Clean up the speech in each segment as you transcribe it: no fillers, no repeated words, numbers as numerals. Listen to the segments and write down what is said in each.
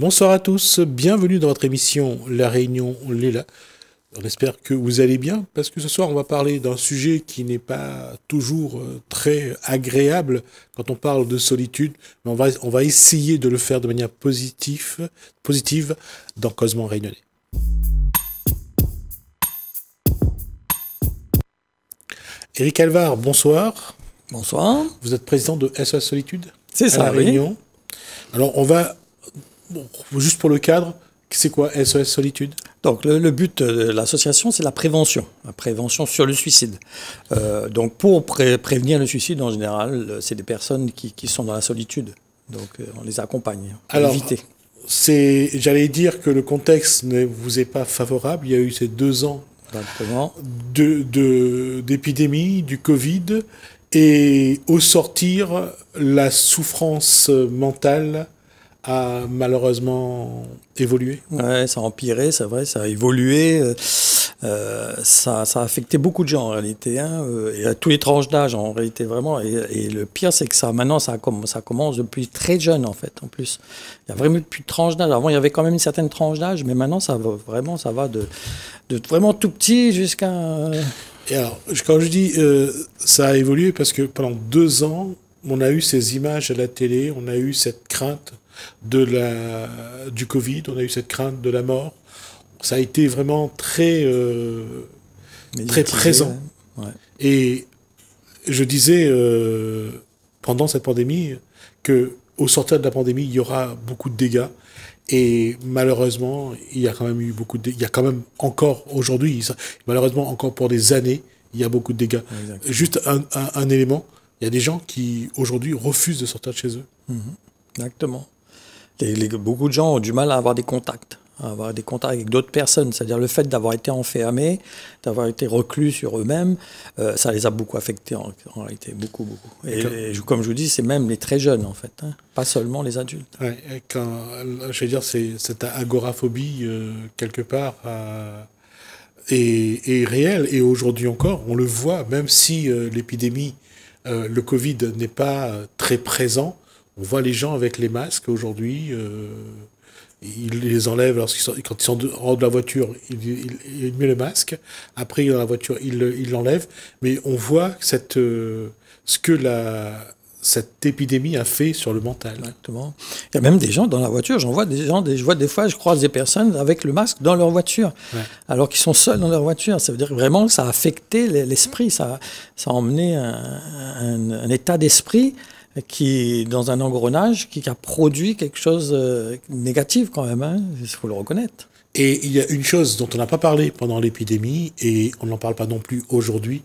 Bonsoir à tous, bienvenue dans votre émission La Réunion Léla. On espère que vous allez bien, parce que ce soir on va parler d'un sujet qui n'est pas toujours très agréable quand on parle de solitude, mais on va essayer de le faire de manière positive dans Causement Réunionnais. Éric Alvar, bonsoir. Bonsoir. Vous êtes président de SOS Solitude C'est ça, à La Réunion. oui. Alors on va, juste pour le cadre, c'est quoi SOS Solitude? Donc le but de l'association, c'est la prévention sur le suicide. Donc pour prévenir le suicide, en général, c'est des personnes qui sont dans la solitude. Donc on les accompagne pour éviter. J'allais dire que le contexte ne vous est pas favorable. Il y a eu ces 2 ans d'épidémie, du Covid, et au sortir, la souffrance mentale a malheureusement évolué. Ouais, ça a empiré, c'est vrai, ça a évolué. Ça a affecté beaucoup de gens en réalité, et à tous les tranches d'âge en réalité vraiment. Et le pire, c'est que maintenant, ça commence depuis très jeune en fait. En plus, il y a vraiment plus de tranches d'âge. Avant, il y avait quand même une certaine tranche d'âge, mais maintenant, ça va de vraiment tout petit jusqu'à. Et alors, quand je dis ça a évolué, parce que pendant 2 ans, on a eu ces images à la télé, on a eu cette crainte du Covid, on a eu cette crainte de la mort. Ça a été vraiment très présent. Ouais. Et je disais pendant cette pandémie que au sortir de la pandémie, il y aura beaucoup de dégâts. Et malheureusement, il y a quand même eu beaucoup de dégâts. Il y a quand même encore aujourd'hui, malheureusement encore pour des années, il y a beaucoup de dégâts. Exactement. Juste un élément, il y a des gens qui aujourd'hui refusent de sortir de chez eux. Exactement. Beaucoup de gens ont du mal à avoir des contacts. Avec d'autres personnes. C'est-à-dire le fait d'avoir été enfermés, d'avoir été reclus sur eux-mêmes, ça les a beaucoup affectés en réalité, beaucoup. Et comme je vous dis, c'est même les très jeunes en fait, pas seulement les adultes. Ouais, je veux dire, cette agoraphobie, quelque part, est réelle. Et aujourd'hui encore, on le voit, même si l'épidémie, le Covid n'est pas très présent, on voit les gens avec les masques aujourd'hui. Ils les enlèvent quand ils sont hors de la voiture, ils mettent le masque. Après, dans la voiture, ils l'enlèvent. Mais on voit ce que cette épidémie a fait sur le mental. Exactement. Il y a même des gens dans la voiture. Je vois des fois, je croise des personnes avec le masque dans leur voiture, alors qu'ils sont seuls dans leur voiture. Ça veut dire vraiment que ça a affecté l'esprit. Ça a emmené un état d'esprit qui, dans un engrenage, qui a produit quelque chose de négatif quand même, il faut le reconnaître. Et il y a une chose dont on n'a pas parlé pendant l'épidémie, et on n'en parle pas non plus aujourd'hui,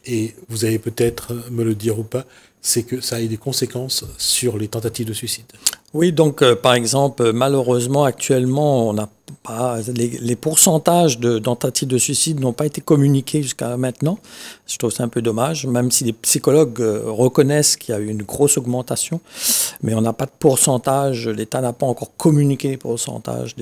et vous allez peut-être me le dire ou pas, c'est que ça a eu des conséquences sur les tentatives de suicide. Oui, donc par exemple, malheureusement, actuellement, on n'a pas les pourcentages de tentatives de suicide n'ont pas été communiqués jusqu'à maintenant. Je trouve ça un peu dommage, même si les psychologues reconnaissent qu'il y a eu une grosse augmentation, mais on n'a pas de pourcentage. L'État n'a pas encore communiqué les pourcentages.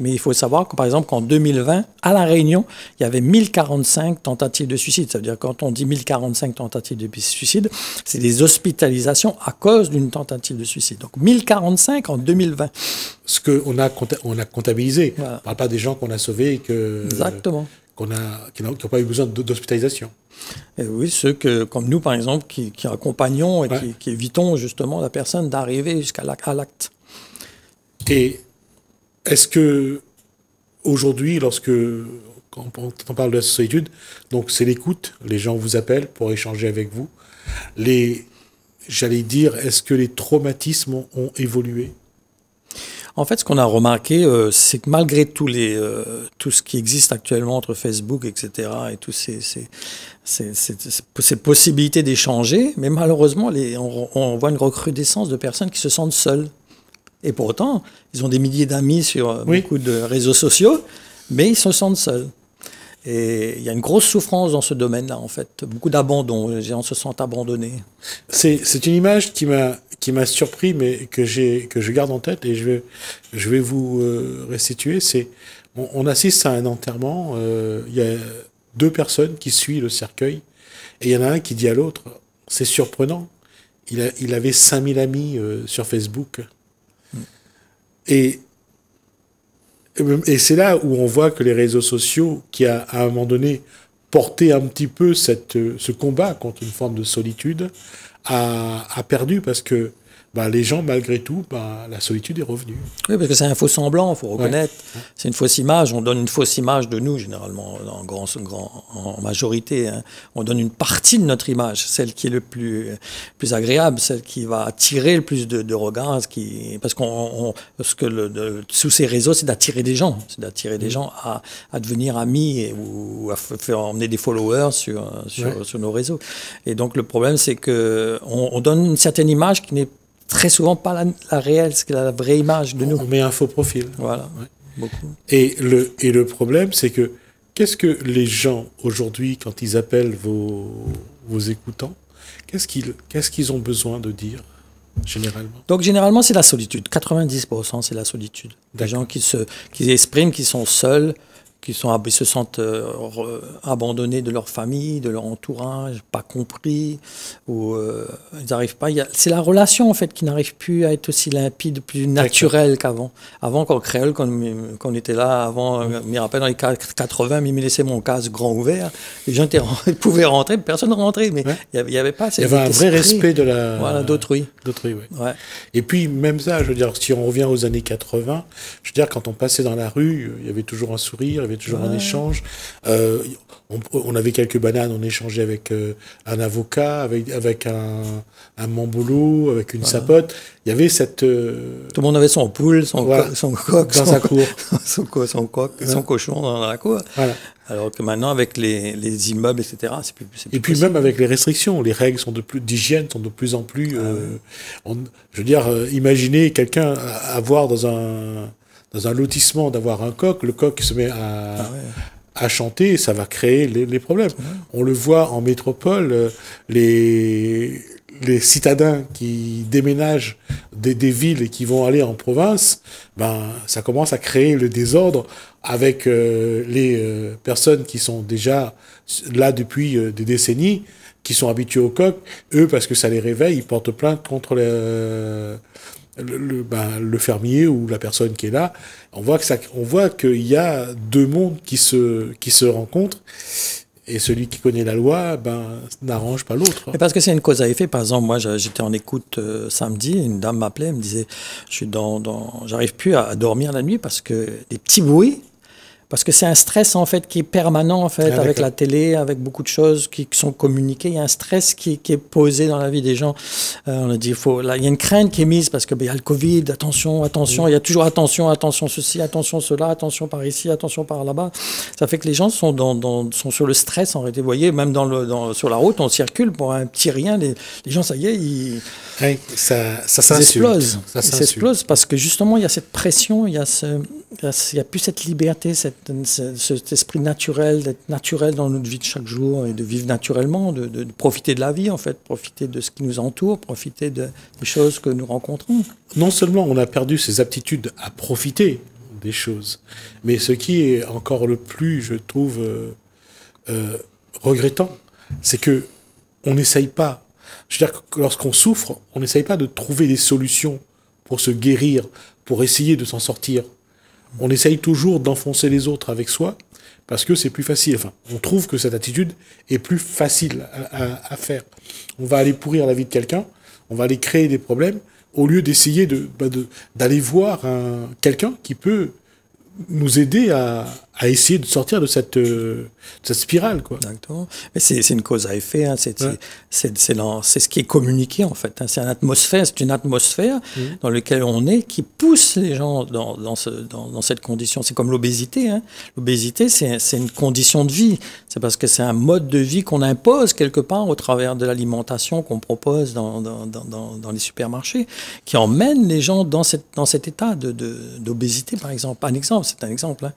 Mais il faut savoir que, par exemple, qu'en 2020, à La Réunion, il y avait 1045 tentatives de suicide. Ça veut dire quand on dit 1045 tentatives de suicide, c'est des hospitalisations à cause d'une tentative de suicide. Donc 1045 en 2020. Ce qu'on a comptabilisé. Voilà. On ne parle pas des gens qu'on a sauvés et Exactement. Qui n'ont pas eu besoin d'hospitalisation. Et oui, ceux comme nous, par exemple, qui accompagnons et qui évitons justement la personne d'arriver jusqu'à l'acte. Et est-ce que aujourd'hui, quand on parle de la solitude, donc c'est l'écoute, les gens vous appellent pour échanger avec vous. J'allais dire, est-ce que les traumatismes ont évolué ? En fait, ce qu'on a remarqué, c'est que malgré tout ce qui existe actuellement entre Facebook, etc., et toutes ces possibilités d'échanger, mais malheureusement, on voit une recrudescence de personnes qui se sentent seules. Et pourtant, ils ont des milliers d'amis sur beaucoup de réseaux sociaux, mais ils se sentent seuls. Et il y a une grosse souffrance dans ce domaine-là, en fait. Beaucoup d'abandon. Les gens se sentent abandonnés. C'est une image qui m'a surpris, mais que je garde en tête, et je vais vous restituer. On assiste à un enterrement. Il y a 2 personnes qui suivent le cercueil, et il y en a un qui dit à l'autre, c'est surprenant, il avait 5000 amis sur Facebook. Et Et c'est là où on voit que les réseaux sociaux, qui à un moment donné porté un petit peu ce combat contre une forme de solitude, a perdu parce que les gens, malgré tout, la solitude est revenue. Oui, parce que c'est un faux semblant, il faut reconnaître. Ouais. C'est une fausse image. On donne une fausse image de nous, généralement, en majorité. Hein. On donne une partie de notre image, celle qui est le plus agréable, celle qui va attirer le plus de regards. Parce que sous ces réseaux, c'est d'attirer des gens. C'est d'attirer des gens à devenir amis ou à faire emmener des followers sur nos réseaux. Et donc, le problème, c'est qu'on donne une certaine image qui n'est très souvent pas la réelle, c'est la vraie image de nous. On met un faux profil. Voilà, beaucoup. Et le problème, c'est que qu'est-ce que les gens, aujourd'hui, quand ils appellent vos écoutants, qu'est-ce qu'ils ont besoin de dire, généralement? Donc, généralement, c'est la solitude. 90%, c'est la solitude. Des gens qui expriment qu'ils sont seuls, qui se sentent abandonnés de leur famille, de leur entourage, pas compris, ou ils n'arrivent pas. C'est la relation en fait qui n'arrive plus à être aussi limpide, plus naturelle qu'avant. Avant, quand créole, quand on était là, avant, je me rappelle dans les 80, il me laissait mon casque grand ouvert, les gens pouvaient rentrer, personne ne rentrait, mais il n'y avait pas. Il y avait un vrai respect de d'autrui. D'autrui, oui. Ouais. Et puis même ça, je veux dire, si on revient aux années 80, je veux dire, quand on passait dans la rue, il y avait toujours un sourire, il y avait toujours un échange. On avait quelques bananes, on échangeait avec un avocat, avec un mambolo, avec une sapote. Il y avait cette... Tout le monde avait son poule, son coq dans sa cour. son coq, son cochon dans la cour. Voilà. Alors que maintenant, avec les immeubles, etc., c'est plus et puis possible. même avec les restrictions, les règles d'hygiène sont de plus en plus... je veux dire, imaginez quelqu'un avoir dans un lotissement d'avoir un coq, le coq se met à chanter, et ça va créer les problèmes. On le voit en métropole, les citadins qui déménagent des villes et qui vont aller en province, ça commence à créer le désordre avec les personnes qui sont déjà là depuis des décennies, qui sont habitués au coq. Eux, parce que ça les réveille, ils portent plainte contre le fermier ou la personne qui est là. On voit qu'il y a deux mondes qui se rencontrent, et celui qui connaît la loi n'arrange pas l'autre. Et parce que c'est une cause à effet. Par exemple, moi j'étais en écoute samedi, une dame m'appelait, elle me disait j'arrive plus à dormir la nuit parce que des petits bruits. Parce que c'est un stress en fait qui est permanent en fait avec la télé, avec beaucoup de choses qui sont communiquées. Il y a un stress qui est posé dans la vie des gens. On a dit il y a une crainte qui est mise parce que il y a le Covid, attention, il y a toujours attention ceci, attention cela, attention par ici, attention par là-bas. Ça fait que les gens sont sur le stress en réalité. Vous voyez, même sur la route, on circule pour un petit rien, les gens ça y est, ça explose. Ça s'explose parce que justement il y a cette pression, il y a plus cette liberté, cet esprit naturel, d'être naturel dans notre vie de chaque jour et de vivre naturellement, de profiter de la vie en fait, profiter de ce qui nous entoure, profiter des choses que nous rencontrons. Non seulement on a perdu ces aptitudes à profiter des choses, mais ce qui est encore le plus, je trouve, regrettant, c'est que on n'essaye pas. Je veux dire que lorsqu'on souffre, on n'essaye pas de trouver des solutions pour se guérir, pour essayer de s'en sortir. On essaye toujours d'enfoncer les autres avec soi parce que c'est plus facile. Enfin, on trouve que cette attitude est plus facile à faire. On va aller pourrir la vie de quelqu'un, on va aller créer des problèmes au lieu d'essayer d'aller voir quelqu'un qui peut nous aider à essayer de sortir de cette spirale, quoi. Exactement. Mais c'est une cause à effet, hein. C'est ce qui est communiqué, en fait, hein. C'est une atmosphère dans laquelle on est qui pousse les gens dans cette condition. C'est comme l'obésité, hein. L'obésité, c'est une condition de vie. C'est parce que c'est un mode de vie qu'on impose quelque part au travers de l'alimentation qu'on propose dans les supermarchés, qui emmène les gens dans cet état d'obésité, par exemple. C'est un exemple, hein.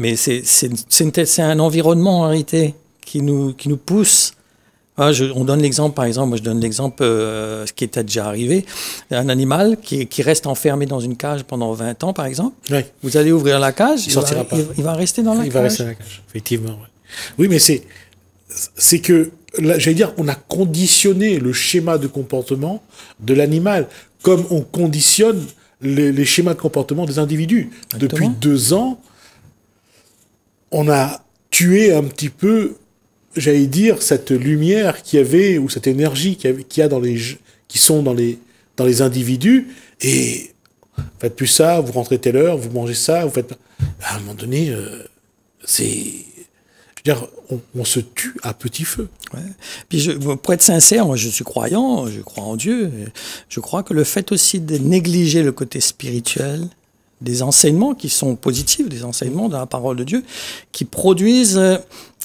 Mais c'est un environnement en réalité qui nous pousse. On donne l'exemple, par exemple, moi je donne l'exemple, ce qui était déjà arrivé, un animal qui reste enfermé dans une cage pendant 20 ans, par exemple. Oui. Vous allez ouvrir la cage, il va rester dans la cage. Il va rester dans la cage, effectivement. Ouais. Oui, mais c'est que, j'allais dire, on a conditionné le schéma de comportement de l'animal, comme on conditionne les schémas de comportement des individus. Exactement. Depuis 2 ans, on a tué un petit peu, j'allais dire, cette lumière qu'il y avait, ou cette énergie qu'il y a qui sont dans les individus, et faites plus ça, vous rentrez telle heure, vous mangez ça, vous faites... À un moment donné, c'est... Je veux dire, on se tue à petit feu. Ouais. Puis pour être sincère, moi je suis croyant, je crois en Dieu. Je crois que le fait aussi de négliger le côté spirituel, des enseignements qui sont positifs, des enseignements dans la parole de Dieu, qui produisent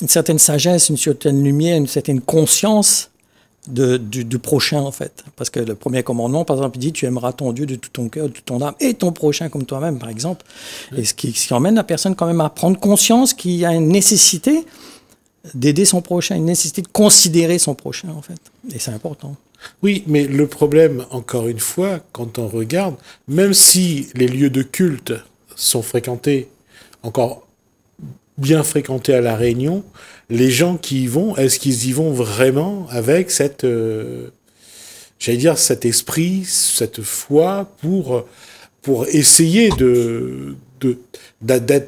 une certaine sagesse, une certaine lumière, une certaine conscience du prochain, en fait. Parce que le premier commandement, par exemple, il dit « Tu aimeras ton Dieu de tout ton cœur, de toute ton âme, et ton prochain comme toi-même », par exemple. Et ce qui emmène la personne quand même à prendre conscience qu'il y a une nécessité d'aider son prochain, une nécessité de considérer son prochain, en fait. Et c'est important. Oui, mais le problème, encore une fois, quand on regarde, même si les lieux de culte sont fréquentés, encore bien fréquentés à La Réunion, les gens qui y vont, est-ce qu'ils y vont vraiment avec cette, j'allais dire, cet esprit, cette foi pour essayer d'être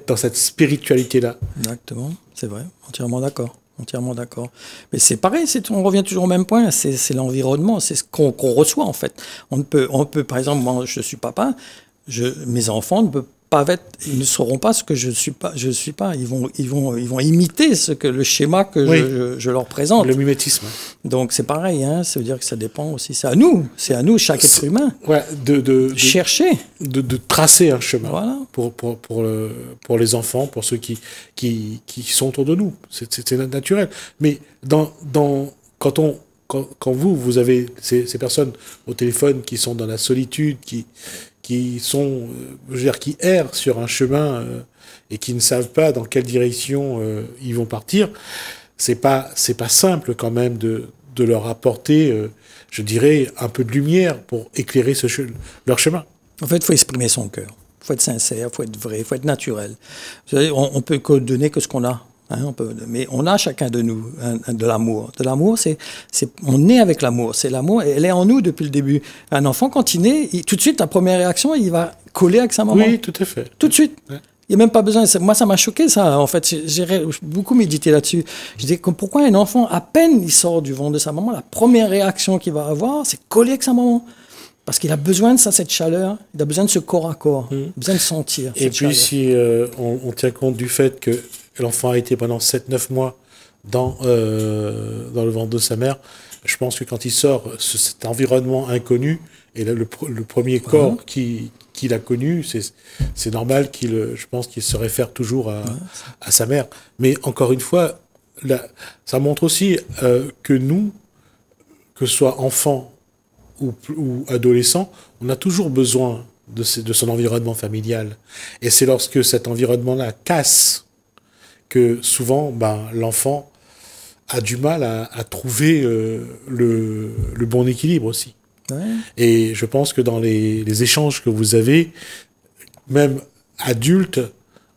dans cette spiritualité-là? Exactement, c'est vrai, entièrement d'accord. Entièrement d'accord. Mais c'est pareil, on revient toujours au même point, c'est l'environnement, c'est ce qu'on reçoit en fait. On peut, par exemple, moi je suis papa, mes enfants ne peuvent pas être, ils ne sauront pas ce que je suis pas. Ils vont imiter le schéma que oui. je leur présente. Le mimétisme. Donc c'est pareil, hein, ça veut dire que ça dépend aussi. C'est à nous, chaque être humain. Ouais, de chercher. De tracer un chemin. Voilà. Pour les enfants, pour ceux qui sont autour de nous. C'est naturel. Mais quand vous avez ces personnes au téléphone qui sont dans la solitude, qui sont, je veux dire, qui errent sur un chemin et qui ne savent pas dans quelle direction ils vont partir, c'est pas simple quand même de leur apporter, je dirais, un peu de lumière pour éclairer leur chemin. En fait, il faut exprimer son cœur. Il faut être sincère, il faut être vrai, il faut être naturel. Vous savez, on peut donner que ce qu'on a. Hein, mais on a chacun de nous de l'amour. De l'amour, on est avec l'amour. C'est l'amour, elle est en nous depuis le début. Un enfant, quand il naît, tout de suite, la première réaction, il va coller avec sa maman. Oui, tout à fait. Tout de suite. Ouais. Il n'y a même pas besoin. Moi, ça m'a choqué, ça. En fait, j'ai beaucoup médité là-dessus. Je dis, pourquoi un enfant, à peine il sort du ventre de sa maman, la première réaction qu'il va avoir, c'est coller avec sa maman. Parce qu'il a besoin de ça, cette chaleur. Il a besoin de ce corps à corps. Il a besoin de sentir. Et puis, si on tient compte du fait que l'enfant a été pendant 7-9 mois dans le ventre de sa mère, je pense que quand il sort, cet environnement inconnu, et là, le premier corps qu'il a connu, c'est normal je pense qu'il se réfère toujours à sa mère. Mais encore une fois, ça montre aussi que nous, que ce soit enfants ou adolescents, on a toujours besoin de son environnement familial. Et c'est lorsque cet environnement-là casse que souvent, l'enfant a du mal à trouver le bon équilibre aussi. Ouais. Et je pense que dans les échanges que vous avez, même adultes,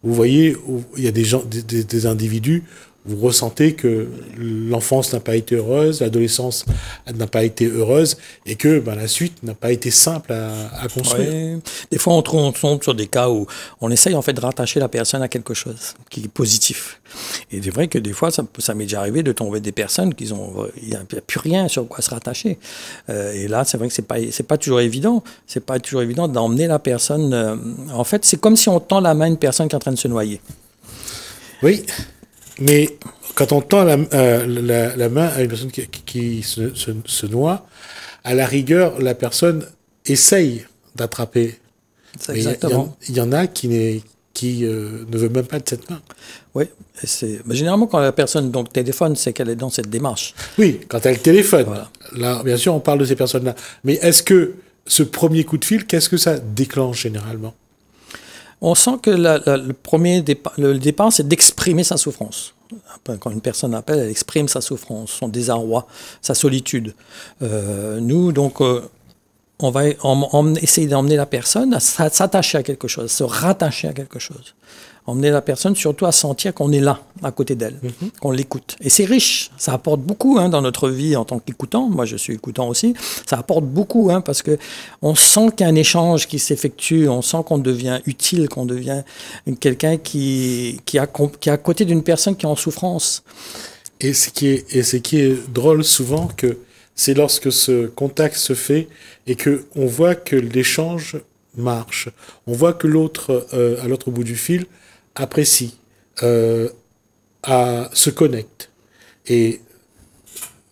vous voyez, il y a des individus, vous ressentez que l'enfance n'a pas été heureuse, l'adolescence n'a pas été heureuse, et que la suite n'a pas été simple à construire. Ouais. Des fois, on tombe sur des cas où on essaye en fait de rattacher la personne à quelque chose qui est positif. Et c'est vrai que des fois, ça m'est déjà arrivé de tomber des personnes il n'y a plus rien sur quoi se rattacher. Et là, c'est vrai que c'est pas toujours évident. C'est pas toujours évident d'emmener la personne. En fait, c'est comme si on tend la main à une personne qui est en train de se noyer. Oui. Mais quand on tend la main à une personne qui se noie, à la rigueur, la personne essaye d'attraper. Exactement. Il y en a qui ne veut même pas de cette main. Oui, généralement quand la personne téléphone, c'est qu'elle est dans cette démarche. Oui, quand elle téléphone. Voilà. Là, bien sûr, on parle de ces personnes-là. Mais est-ce que ce premier coup de fil, qu'est-ce que ça déclenche généralement ? On sent que le départ, c'est d'exprimer sa souffrance. Quand une personne appelle, elle exprime sa souffrance, son désarroi, sa solitude. Nous, donc, on va essayer d'emmener la personne à s'attacher à quelque chose, à se rattacher à quelque chose. Emmener la personne surtout à sentir qu'on est là, à côté d'elle, qu'on l'écoute. Et c'est riche, ça apporte beaucoup dans notre vie en tant qu'écoutant. Moi, je suis écoutant aussi. Ça apporte beaucoup parce que on sent qu'il y a un échange qui s'effectue, on sent qu'on devient utile, qu'on devient quelqu'un qui est à côté d'une personne qui est en souffrance. Et ce qui est drôle souvent, que c'est lorsque ce contact se fait et que on voit que l'échange marche, on voit que l'autre, à l'autre bout du fil, apprécie, se connecte. Et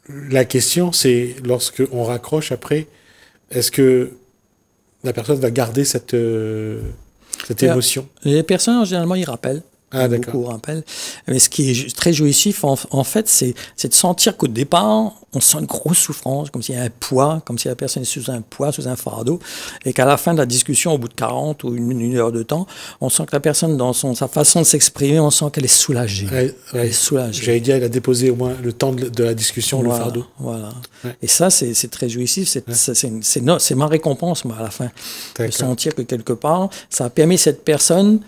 la question, c'est lorsque on raccroche après, est-ce que la personne va garder cette émotion? Les personnes, généralement, ils rappellent. Ah, d'accord. Beaucoup rappellent. Mais ce qui est très jouissif, en fait, c'est de sentir qu'au départ, on sent une grosse souffrance, comme s'il y a un poids, comme si la personne est sous un poids, sous un fardeau, et qu'à la fin de la discussion, au bout de 40 ou une heure de temps, on sent que la personne, dans sa façon de s'exprimer, on sent qu'elle est soulagée. Ouais. Elle est soulagée. J'allais dire, elle a déposé au moins le temps de la discussion, voilà, le fardeau. Voilà. Ouais. Et ça, c'est très jouissif. C'est ma récompense, moi, à la fin. De sentir que quelque part, ça a permis cette personne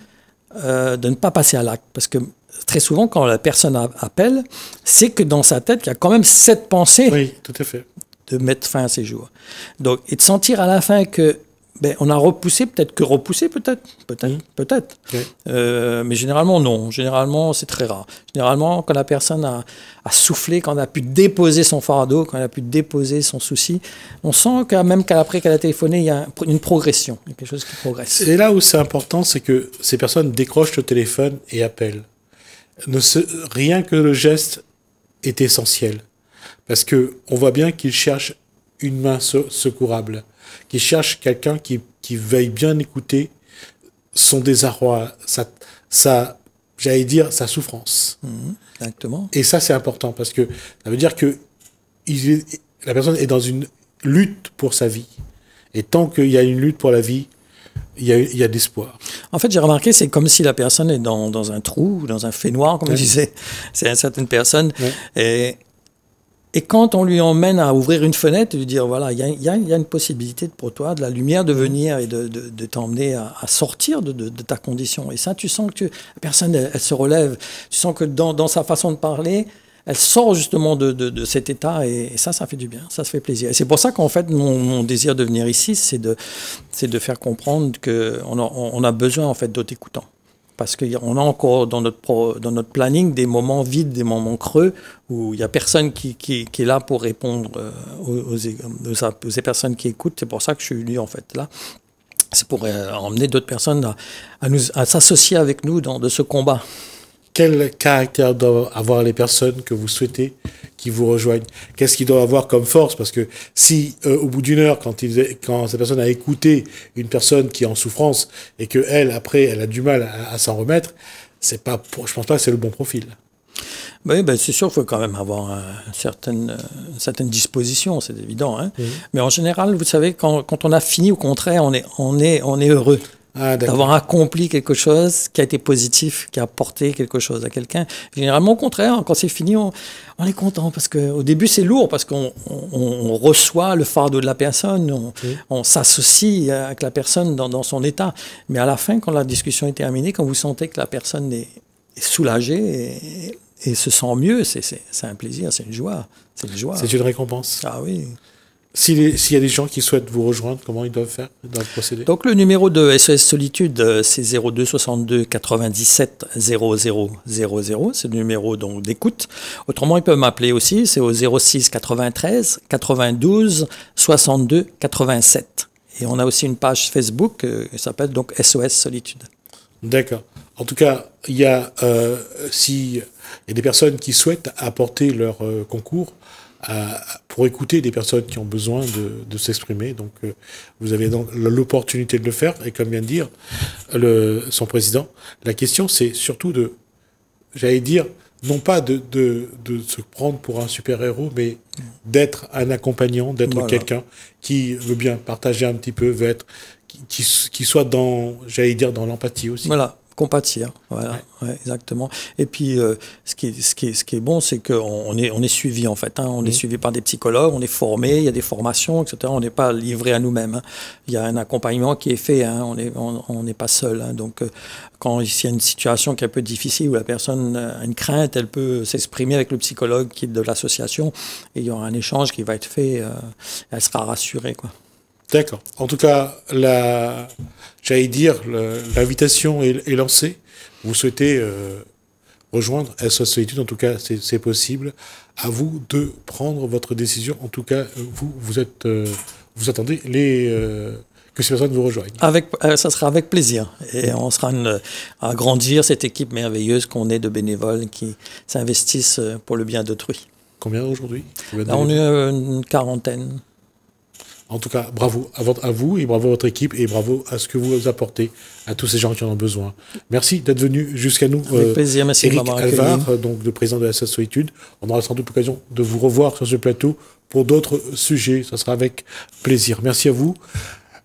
de ne pas passer à l'acte. Parce que très souvent, quand la personne appelle, c'est que dans sa tête, il y a quand même cette pensée, oui, tout à fait, de mettre fin à ses jours. Donc, et de sentir à la fin que on a repoussé, peut-être. Oui. Mais généralement, non. Généralement, c'est très rare. Généralement, quand la personne a soufflé, quand elle a pu déposer son fardeau, quand elle a pu déposer son souci, on sent que même après qu'elle a téléphoné, il y a une progression, il y a quelque chose qui progresse. Et là où c'est important, c'est que ces personnes décrochent le téléphone et appellent. Rien que le geste est essentiel. Parce que on voit bien qu'ils cherchent une main secourable, qui cherche quelqu'un qui veuille bien écouter son désarroi, j'allais dire, sa souffrance. Exactement. Et ça, c'est important, parce que ça veut dire que la personne est dans une lutte pour sa vie. Et tant qu'il y a une lutte pour la vie, il y a de l'espoir. En fait, j'ai remarqué, c'est comme si la personne est dans un trou, dans un fait noir, comme je disais. C'est une certaine personne. Et quand on lui emmène à ouvrir une fenêtre, lui dire, voilà, il y a une possibilité pour toi, de la lumière de venir et de t'emmener à sortir de ta condition. Et ça, tu sens que la personne, elle se relève. Tu sens que dans sa façon de parler, elle sort justement de cet état. Et ça fait du bien, ça se fait plaisir. Et c'est pour ça qu'en fait, mon désir de venir ici, c'est de faire comprendre qu'on a besoin en fait d'autres écoutants. Parce qu'on a encore dans notre planning des moments vides, des moments creux, où il n'y a personne qui est là pour répondre aux personnes qui écoutent. C'est pour ça que je suis venu en fait là. C'est pour emmener d'autres personnes à s'associer avec nous de ce combat. Quel caractère doivent avoir les personnes que vous souhaitez qui vous rejoignent? Qu'est-ce qu'ils doivent avoir comme force? Parce que si, au bout d'une heure, quand cette personne a écouté une personne qui est en souffrance et que elle, après, elle a du mal à s'en remettre, je pense pas que c'est le bon profil. Oui, c'est sûr qu'il faut quand même avoir une certaine disposition, c'est évident. Hein. Mais en général, vous savez, quand on a fini, au contraire, on est heureux. D'avoir accompli quelque chose qui a été positif, qui a apporté quelque chose à quelqu'un. Généralement, au contraire, quand c'est fini, on est content parce qu'au début, c'est lourd parce qu'on reçoit le fardeau de la personne, on s'associe avec la personne dans son état. Mais à la fin, quand la discussion est terminée, quand vous sentez que la personne est soulagée et se sent mieux, c'est un plaisir, c'est une joie. C'est une récompense. Ah oui. S'il y a des gens qui souhaitent vous rejoindre, comment ils doivent faire? Ils doivent procéder? Donc le numéro de SOS Solitude, c'est 02 62 97 00 00. C'est le numéro d'écoute. Autrement, ils peuvent m'appeler aussi. C'est au 06 93 92 62 87. Et on a aussi une page Facebook qui s'appelle donc SOS Solitude. D'accord. En tout cas, il y a des personnes qui souhaitent apporter leur concours pour écouter des personnes qui ont besoin de s'exprimer. Donc, vous avez donc l'opportunité de le faire. Et comme vient de dire son président, la question, c'est surtout j'allais dire, non pas de se prendre pour un super-héros, mais d'être un accompagnant, d'être quelqu'un qui veut bien partager un petit peu, qui soit j'allais dire, dans l'empathie aussi. Voilà. Compatir, voilà, ouais, exactement. Et puis, ce qui est bon, c'est qu'on est suivi, en fait. Hein. On est suivi par des psychologues, on est formé, il y a des formations, etc. On n'est pas livré à nous-mêmes. Hein. Il y a un accompagnement qui est fait, hein. On n'est pas seul. Hein. Donc, quand il y a une situation qui est un peu difficile, où la personne a une crainte, elle peut s'exprimer avec le psychologue qui est de l'association, et il y aura un échange qui va être fait, elle sera rassurée, quoi. D'accord. En tout cas, j'allais dire, l'invitation est lancée. Vous souhaitez rejoindre SOS Solitude, en tout cas, c'est possible. À vous de prendre votre décision. En tout cas, vous attendez que ces personnes vous rejoignent. Ça sera avec plaisir. Et on sera à grandir cette équipe merveilleuse qu'on est de bénévoles qui s'investissent pour le bien d'autrui. Combien aujourd'hui? Là, on est une quarantaine. En tout cas, bravo à vous et bravo à votre équipe et bravo à ce que vous apportez à tous ces gens qui en ont besoin. Merci d'être venu jusqu'à nous. Avec plaisir, merci Éric de m'avoir accueilli. Alvar, donc le président de SOS Solitude. On aura sans doute l'occasion de vous revoir sur ce plateau pour d'autres sujets. Ça sera avec plaisir. Merci à vous.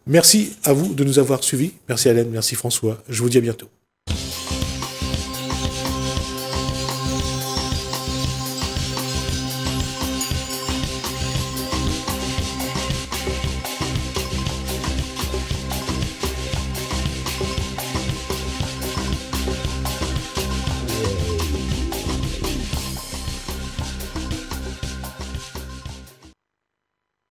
Merci à vous de nous avoir suivis. Merci Hélène, merci François. Je vous dis à bientôt.